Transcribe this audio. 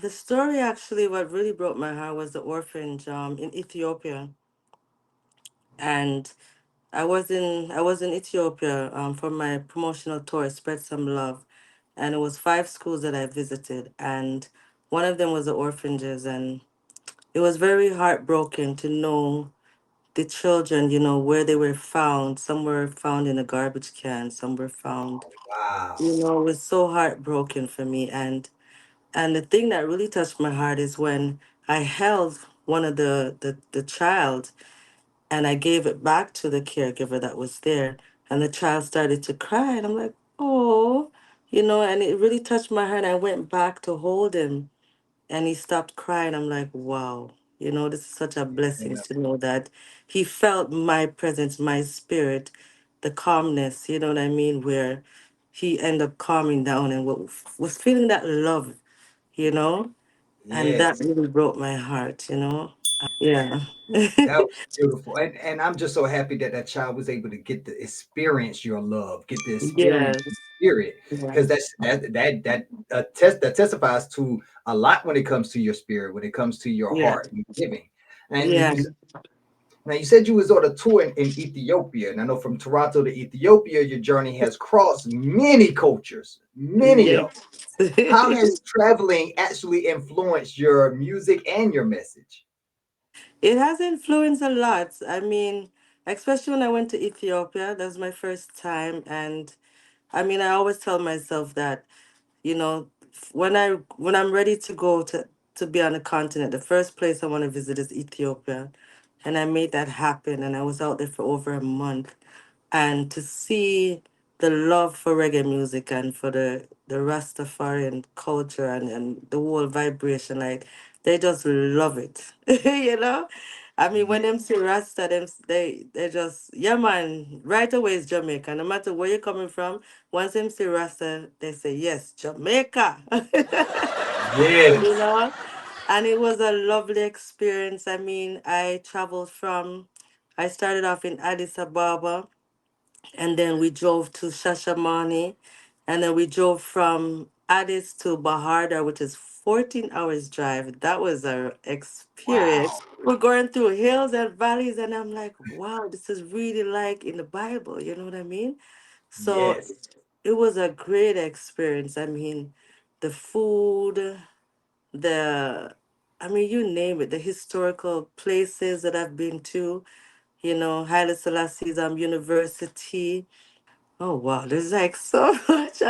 The story actually, what really broke my heart was the orphanage in Ethiopia, and I was in Ethiopia for my promotional tour, Spread Some Love, and it was 5 schools that I visited, and one of them was the orphanages, and it was very heartbroken to know the children, where they were found. Some were found in a garbage can, some were found, Wow. it was so heartbroken for me. And the thing that really touched my heart is when I held one of the child and I gave it back to the caregiver that was there, and the child started to cry, and I'm like, oh, and it really touched my heart. I went back to hold him, and he stopped crying. I'm like, wow, this is such a blessing Yeah. to know that he felt my presence, my spirit, the calmness, you know what I mean, where he ended up calming down and was feeling that love, you know, and that Yes. really broke my heart. Yeah. That was beautiful. And I'm just so happy that that child was able to get to experience your love, get to experience Yes. your spirit, Yeah. because that testifies to a lot when it comes to your spirit, when it comes to your Yeah. heart and giving. And Yeah. you said you was on a tour in Ethiopia, and I know from Toronto to Ethiopia, your journey has crossed many cultures, many of them. Yes. How has traveling actually influenced your music and your message? It has influenced a lot. I mean, especially when I went to Ethiopia, that was my first time. And I mean, I always tell myself that, when I'm ready to go to be on the continent, the first place I want to visit is Ethiopia. And I made that happen, and I was out there for over a month. And to see the love for reggae music and for the Rastafarian culture and the whole vibration, like they just love it, you know. I mean, when them see Rasta, they just, yeah man, right away it's Jamaica. No matter where you're coming from, once them see Rasta, they say yes, Jamaica. you Yes. know. And it was a lovely experience. I mean, I started off in Addis Ababa, and then we drove to Shashamane, and then we drove from Addis to Baharda, which is 14 hours drive. That was our experience. Wow. We're going through hills and valleys, and I'm like, wow, this is really like in the Bible, you know what I mean? So Yes. it was a great experience. I mean, the food, the I mean, you name it, the historical places that I've been to, Haile Selassie's University. Oh wow, there's like so much.